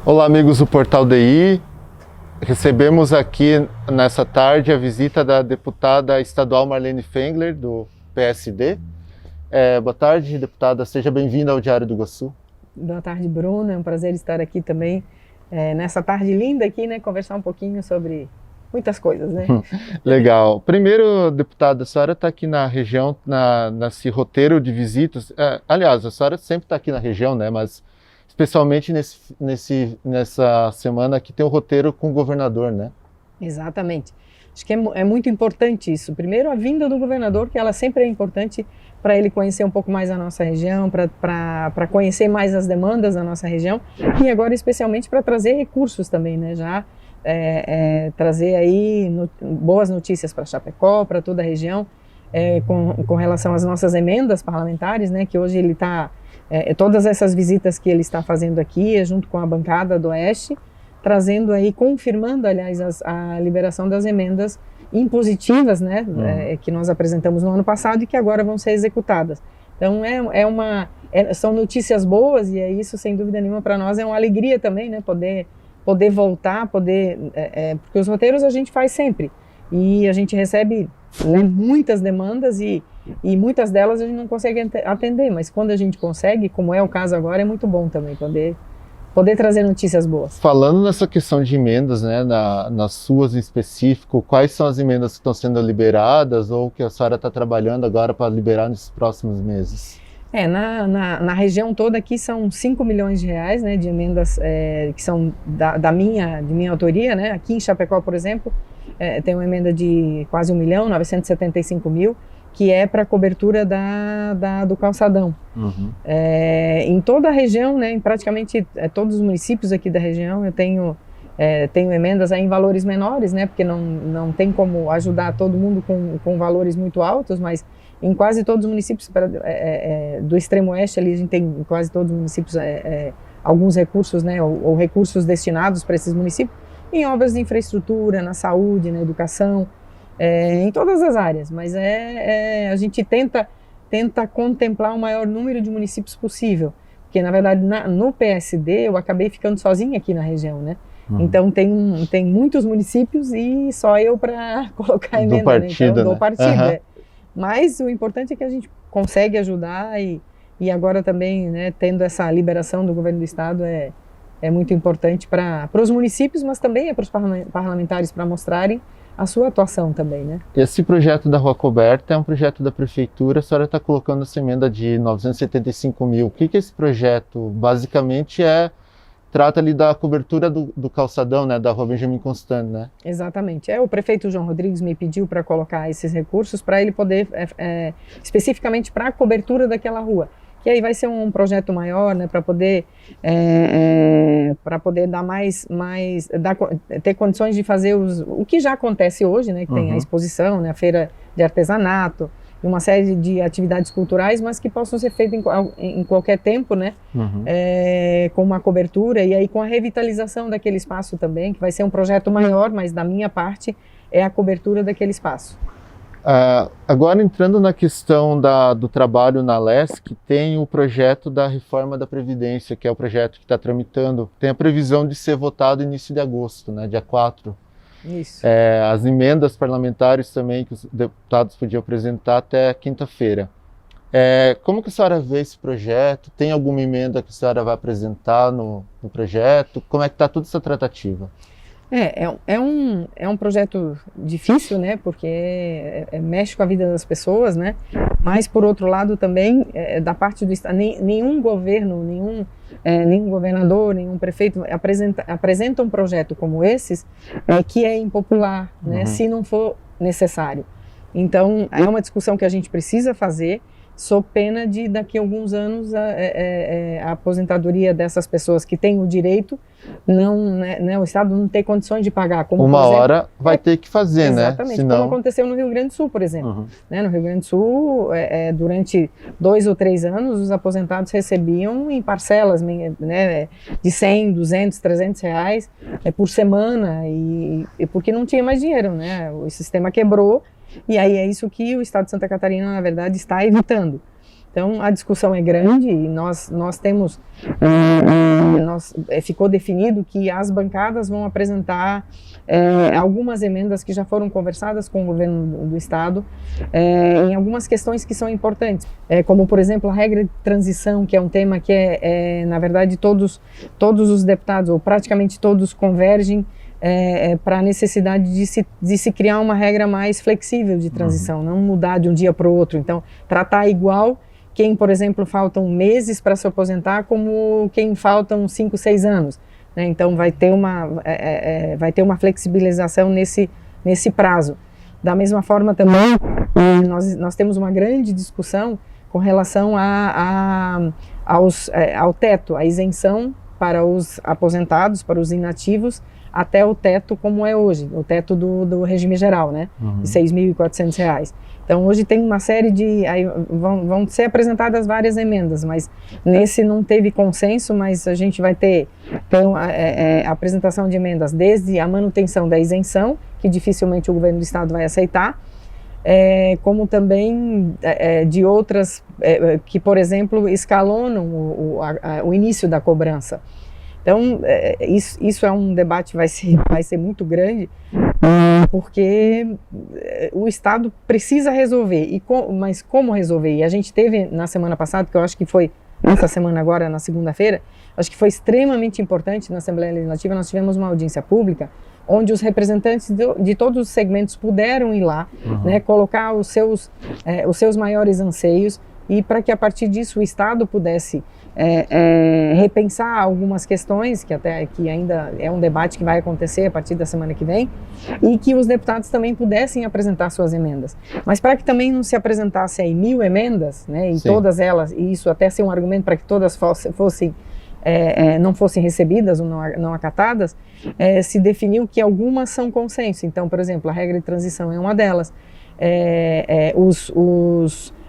Olá, amigos do Portal DI. Recebemos aqui nessa tarde a visita da deputada estadual Marlene Fengler, do PSD. Boa tarde, deputada. Seja bem-vinda ao Diário do Iguaçu. Boa tarde, Bruno. É um prazer estar aqui também, nessa tarde linda aqui, né? Conversar um pouquinho sobre muitas coisas, né? Legal. Primeiro, deputada, a senhora está aqui na região, nesse roteiro de visitas. Aliás, a senhora sempre está aqui na região, né? Mas especialmente nessa semana que tem o roteiro com o governador, né? Exatamente. Acho que é muito importante isso. Primeiro, a vinda do governador, que ela sempre é importante para ele conhecer um pouco mais a nossa região, para conhecer mais as demandas da nossa região e agora especialmente para trazer recursos também, né? Já trazer aí boas notícias para Chapecó, para toda a região, com relação às nossas emendas parlamentares, né? Que hoje ele está... todas essas visitas que ele está fazendo aqui, junto com a bancada do Oeste, trazendo aí, confirmando, aliás, a liberação das emendas impositivas, né, que nós apresentamos no ano passado e que agora vão ser executadas. Então, são notícias boas e isso, sem dúvida nenhuma, para nós é uma alegria também, né, poder voltar, porque os roteiros a gente faz sempre e a gente recebe, né, muitas demandas e muitas delas a gente não consegue atender, mas quando a gente consegue, como é o caso agora, é muito bom também poder trazer notícias boas. Falando nessa questão de emendas, né, nas suas em específico, quais são as emendas que estão sendo liberadas ou que a senhora está trabalhando agora para liberar nesses próximos meses? Na região toda aqui são 5 milhões de reais, né, de emendas que são de minha autoria, né. Aqui em Chapecó, por exemplo, tem uma emenda de quase 1.975.000, que é para a cobertura do calçadão. Uhum. Em toda a região, né, em praticamente todos os municípios aqui da região, eu tenho emendas aí em valores menores, né, porque não tem como ajudar todo mundo com valores muito altos, mas em quase todos os municípios do extremo oeste, ali a gente tem em quase todos os municípios alguns recursos, né, ou recursos destinados para esses municípios, em obras de infraestrutura, na saúde, na educação, em todas as áreas, mas a gente tenta contemplar o maior número de municípios possível, porque na verdade no PSD eu acabei ficando sozinha aqui na região, né? Então tem muitos municípios e só eu para colocar a emenda, do partido. Uhum. Mas o importante é que a gente consegue ajudar e agora também, né, tendo essa liberação do governo do estado é muito importante para os municípios, mas também para os parlamentares para mostrarem a sua atuação também, né? Esse projeto da Rua Coberta é um projeto da prefeitura, a senhora está colocando essa emenda de 975.000. O que é esse projeto? Basicamente trata ali da cobertura do calçadão, né, da Rua Benjamin Constant, né? Exatamente. O prefeito João Rodrigues me pediu para colocar esses recursos para ele poder, especificamente para a cobertura daquela rua. Que aí vai ser um projeto maior, né, para poder dar ter condições de fazer o que já acontece hoje, né, que tem a exposição, né, a feira de artesanato e uma série de atividades culturais, mas que possam ser feitas em qualquer tempo, né, com uma cobertura e aí com a revitalização daquele espaço também, que vai ser um projeto maior, mas da minha parte é a cobertura daquele espaço. Agora entrando na questão do trabalho na LESC, tem o projeto da reforma da Previdência, que é o projeto que está tramitando, tem a previsão de ser votado no início de agosto, né, dia 4. Isso. As emendas parlamentares também que os deputados podiam apresentar até quinta-feira. Como que a senhora vê esse projeto? Tem alguma emenda que a senhora vai apresentar no projeto? Como é que está toda essa tratativa? É um projeto difícil, né, porque mexe com a vida das pessoas, né, mas por outro lado também, da parte do Estado, nenhum governo, nenhum governador, nenhum prefeito apresenta um projeto como esses que é impopular, né, se não for necessário. Então, é uma discussão que a gente precisa fazer, sob pena de daqui a alguns anos a aposentadoria dessas pessoas que têm o direito, o Estado não ter condições de pagar. Como, uma hora vai ter que fazer, exatamente, né? Exatamente, como aconteceu no Rio Grande do Sul, por exemplo. No Rio Grande do Sul, durante 2 ou 3 anos, os aposentados recebiam em parcelas, né, de 100, 200, 300 reais por semana, e porque não tinha mais dinheiro, né? O sistema quebrou. E aí é isso que o Estado de Santa Catarina, na verdade, está evitando. Então, a discussão é grande e nós temos, ficou definido que as bancadas vão apresentar algumas emendas que já foram conversadas com o governo do Estado em algumas questões que são importantes, como, por exemplo, a regra de transição, que é um tema que na verdade, todos os deputados, ou praticamente todos, convergem para a necessidade de se criar uma regra mais flexível de transição, não mudar de um dia para o outro. Então, tratar igual quem, por exemplo, faltam meses para se aposentar, como quem faltam 5, 6 anos. Né? Então, vai ter uma flexibilização nesse prazo. Da mesma forma, também, nós temos uma grande discussão com relação ao teto, a isenção para os aposentados, para os inativos, até o teto como é hoje, o teto do regime geral, né? De R$ 6.400. Então, hoje tem uma série vão ser apresentadas várias emendas, mas nesse não teve consenso, mas a gente vai ter a apresentação de emendas desde a manutenção da isenção, que dificilmente o governo do Estado vai aceitar, como também de outras que, por exemplo, escalonam o início da cobrança. Então, isso é um debate que vai ser muito grande, porque o Estado precisa resolver, mas como resolver? E a gente teve na semana passada, que eu acho que foi essa semana agora, na segunda-feira, acho que foi extremamente importante na Assembleia Legislativa, nós tivemos uma audiência pública, onde os representantes de todos os segmentos puderam ir lá, né, colocar os seus maiores anseios, e para que a partir disso o Estado pudesse repensar algumas questões, que ainda é um debate que vai acontecer a partir da semana que vem, e que os deputados também pudessem apresentar suas emendas. Mas para que também não se apresentasse aí 1.000 emendas, né, e Sim. todas elas, e isso até ser um argumento para que todas não fossem recebidas ou não acatadas, se definiu que algumas são consenso. Então, por exemplo, a regra de transição é uma delas,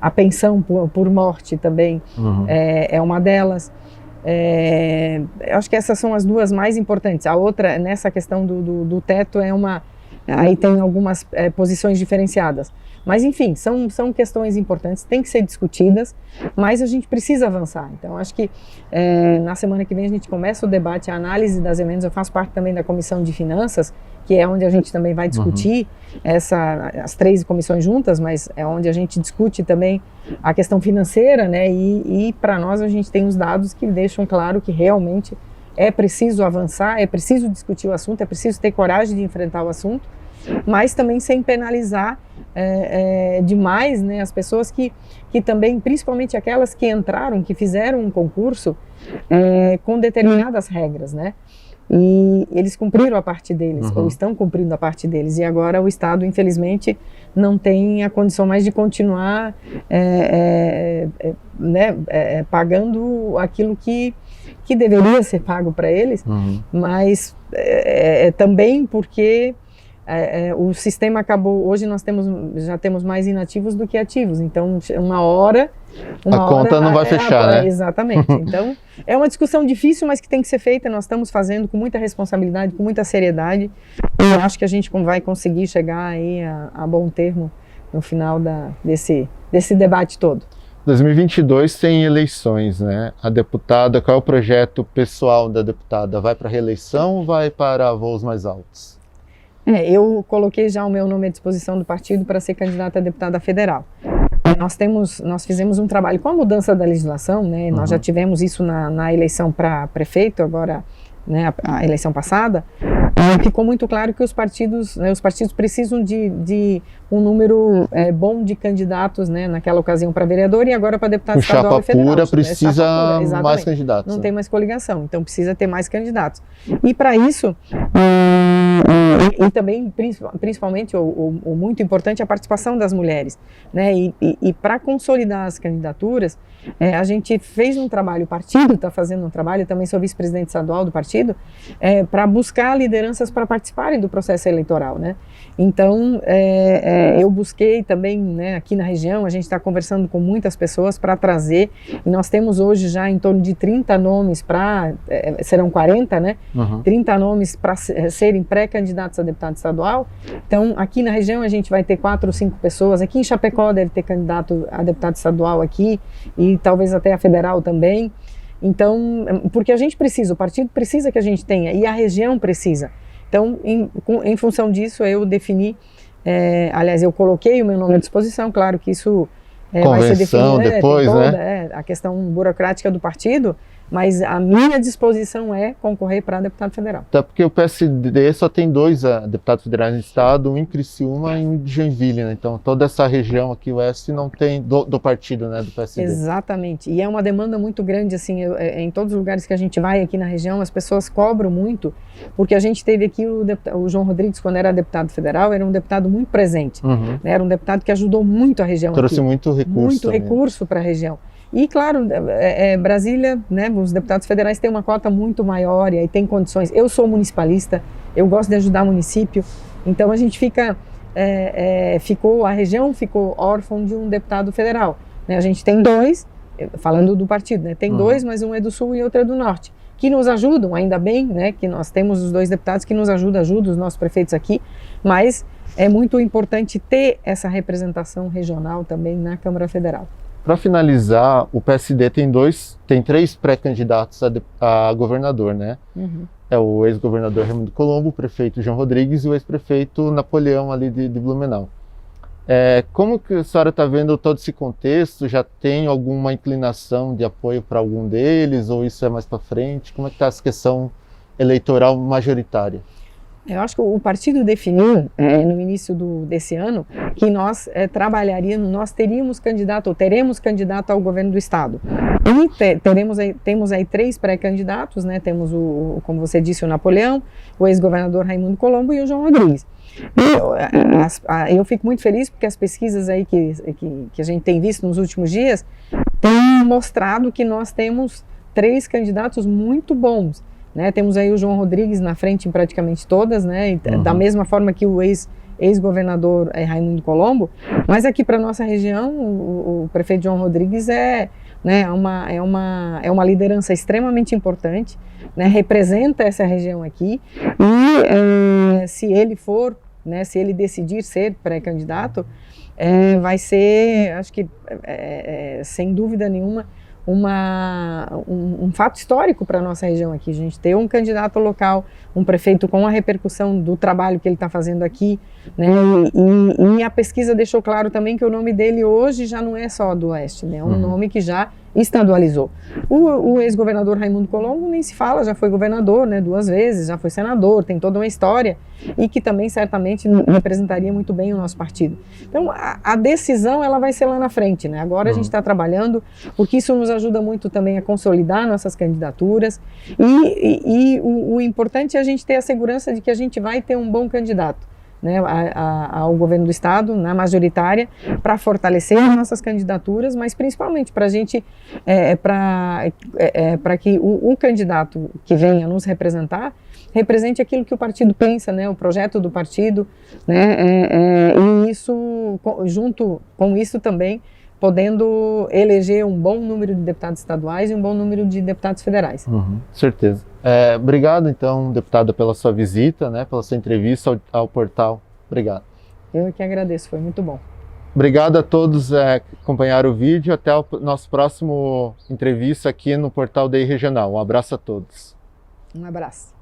a pensão por morte também é uma delas. Eu acho que essas são as duas mais importantes. A outra, nessa questão do teto, aí tem algumas posições diferenciadas. Mas, enfim, são questões importantes, têm que ser discutidas, mas a gente precisa avançar. Então, acho que na semana que vem a gente começa o debate, a análise das emendas. Eu faço parte também da Comissão de Finanças, que é onde a gente também vai discutir as 3 comissões juntas, mas é onde a gente discute também a questão financeira, né? E para nós a gente tem os dados que deixam claro que realmente é preciso avançar, é preciso discutir o assunto, é preciso ter coragem de enfrentar o assunto, mas também sem penalizar demais, né, as pessoas que também, principalmente aquelas que entraram, que fizeram um concurso com determinadas regras, né? E eles cumpriram a parte deles, ou estão cumprindo a parte deles, e agora o Estado, infelizmente, não tem a condição mais de continuar pagando aquilo que deveria ser pago para eles, mas também porque o sistema acabou. Hoje nós já temos mais inativos do que ativos, então uma hora a conta não vai fechar, né? Exatamente. Então é uma discussão difícil, mas que tem que ser feita. Nós estamos fazendo com muita responsabilidade, com muita seriedade. Eu acho que a gente vai conseguir chegar aí a bom termo no final desse debate todo. 2022 tem eleições, né? A deputada, qual é o projeto pessoal da deputada? Vai para reeleição ou vai para voos mais altos? Eu coloquei já o meu nome à disposição do partido para ser candidata a deputada federal. Nós fizemos um trabalho com a mudança da legislação, né? Nós já tivemos isso na eleição para prefeito, agora, né, a eleição passada. Ficou muito claro que os partidos precisam de um número bom de candidatos, né, naquela ocasião para vereador e agora para deputado estadual e federal. Chapa pura precisa mais candidatos. Não tem mais coligação, então precisa ter mais candidatos. E para isso, e também, principalmente, o muito importante, a participação das mulheres, né, e para consolidar as candidaturas, a gente fez um trabalho, o partido está fazendo um trabalho, também sou vice-presidente estadual do partido, para buscar lideranças para participarem do processo eleitoral, né? Então, eu busquei também, né, aqui na região, a gente está conversando com muitas pessoas para trazer, e nós temos hoje já em torno de 30 nomes serão 40, né? 30 nomes para serem pré-candidatos a deputado estadual. Então, aqui na região a gente vai ter 4 ou 5 pessoas, aqui em Chapecó deve ter candidato a deputado estadual aqui, e talvez até a federal também. Então, porque a gente precisa, o partido precisa que a gente tenha, e a região precisa. Então, em função disso, eu defini, aliás, eu coloquei o meu nome à disposição, claro que isso vai ser definido depois, toda, né? A questão burocrática do partido, mas a minha disposição é concorrer para deputado federal. Até porque o PSD só tem 2 deputados federais no estado, um em Criciúma e um em Joinville, né? Então toda essa região aqui oeste não tem do partido, né, do PSD. Exatamente, e é uma demanda muito grande, assim, em todos os lugares que a gente vai aqui na região, as pessoas cobram muito, porque a gente teve aqui o João Rodrigues, quando era deputado federal, era um deputado muito presente, né? Era um deputado que ajudou muito a região aqui. Trouxe muito recurso. Muito recurso para a região. E, claro, Brasília, né, os deputados federais têm uma cota muito maior e aí tem condições. Eu sou municipalista, eu gosto de ajudar o município, então a gente a região ficou órfã de um deputado federal, né? A gente tem 2, falando do partido, né? Tem 2, mas um é do sul e outro é do norte, que nos ajudam, ainda bem, né, que nós temos os 2 deputados que nos ajudam os nossos prefeitos aqui, mas é muito importante ter essa representação regional também na Câmara Federal. Para finalizar, o PSD tem 3 pré-candidatos a governador, né? É o ex-governador Raimundo Colombo, o prefeito João Rodrigues e o ex-prefeito Napoleão ali de Blumenau. Como que a senhora está vendo todo esse contexto? Já tem alguma inclinação de apoio para algum deles ou isso é mais para frente? Como é que está essa questão eleitoral majoritária? Eu acho que o partido definiu, no início desse ano, que nós teremos candidato ao governo do estado. E temos aí 3 pré-candidatos, né? Temos como você disse, o Napoleão, o ex-governador Raimundo Colombo e o João Rodrigues. E eu fico muito feliz porque as pesquisas aí que a gente tem visto nos últimos dias têm mostrado que nós temos 3 candidatos muito bons. Né, temos aí o João Rodrigues na frente em praticamente todas, né, da mesma forma que o ex-governador Raimundo Colombo, mas aqui para nossa região o prefeito João Rodrigues né, uma liderança extremamente importante, né, representa essa região aqui e se ele decidir ser pré-candidato, vai ser, acho que sem dúvida nenhuma, um fato histórico para a nossa região aqui, a gente ter um candidato local, um prefeito com a repercussão do trabalho que ele está fazendo aqui, né? E a pesquisa deixou claro também que o nome dele hoje já não é só do Oeste, né? É um nome que já estadualizou. O ex-governador Raimundo Colombo nem se fala, já foi governador, né, 2 vezes, já foi senador, tem toda uma história e que também certamente representaria muito bem o nosso partido. Então a decisão ela vai ser lá na frente, né? Agora a gente está trabalhando, porque isso nos ajuda muito também a consolidar nossas candidaturas e o importante é a gente ter a segurança de que a gente vai ter um bom candidato, né, ao governo do estado, na majoritária, para fortalecer as nossas candidaturas, mas principalmente para a gente, para que o candidato que venha nos representar, represente aquilo que o partido pensa, né, o projeto do partido, né, e isso, junto com isso também, podendo eleger um bom número de deputados estaduais e um bom número de deputados federais. Certeza. Obrigado, então, deputada, pela sua visita, né, pela sua entrevista ao portal. Obrigado. Eu que agradeço, foi muito bom. Obrigado a todos que acompanharam o vídeo. Até o nosso próximo entrevista aqui no portal DI Regional. Um abraço a todos. Um abraço.